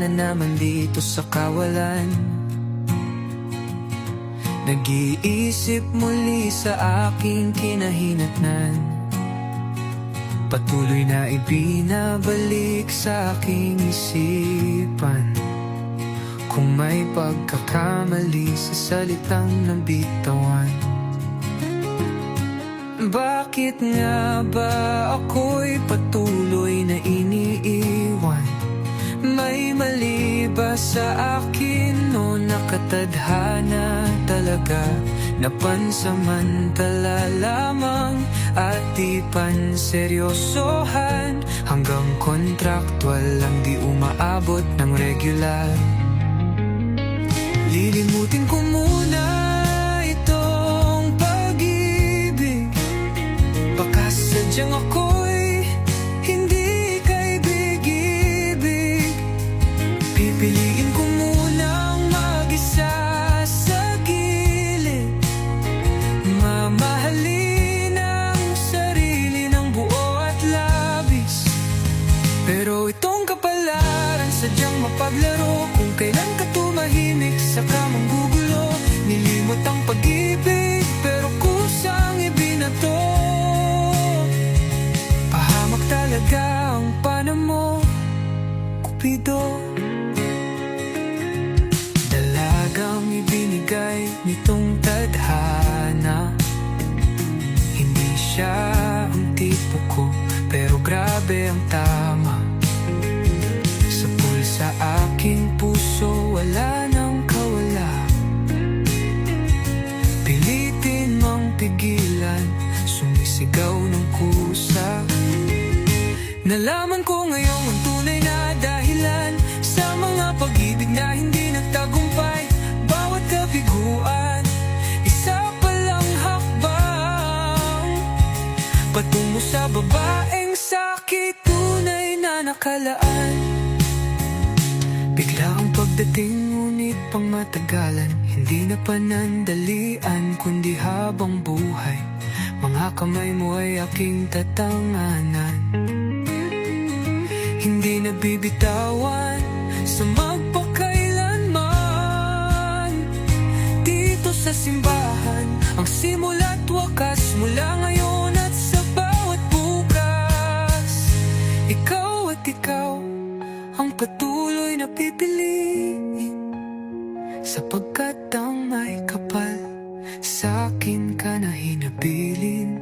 na naman dito sa kawalan. Nag-iisip muli sa aking kinahinatnan, patuloy na ibinabalik sa aking isipan kung may pagkakamali sa salitang nabitawan. Bakit nga ba ako'y patuloy na iniiwan? May mali ba sa akin o nakatadhana talaga? Napansamantala lamang at di panseryosohan, hanggang kontraktual lang di umaabot ng regular. Lilimutin ko muna itong pag-ibig, baka sadyang ako'y hindi kaibig-ibig. Pipiliin ko munang mag-isa sa gilid, mamahalin ang sarili ng buo at labis. Pero itong kapalaran sadyang mapaglaro, kung kailan ka tumahimik saka manggugulo. Nilimot ang pag-ibig pero kusang ibinato. Pahamak talaga ang panamo, Cupido. Dalagang ibinigay nitong tadhana, hindi siya ang tipo ko, pero grabe ang tama. Sa pulsa aking puso wala nang kawala. Pilitin mang pigilan, sumisigaw ng kusa. Nalaman ko ngayong ang tunay na dahilan sa mga pag-ibig na hindi nagtagumpay. Bawat kabiguan, isa palang hakbang patungo sa babaeng sakit tunay na nakalaan. Bigla ang pagdating ngunit pang matagalan, hindi na panandalian kundi habang buhay. Mga kamay mo ay aking tatanganan, hindi nabibitawan sa magpakailanman. Dito sa simbahan, ang simula't wakas, mula ngayon at sa bawat bukas. Ikaw at ikaw ang patuloy na pipiliin, sapagkat ang may kapal sa akin ka na hinabilin.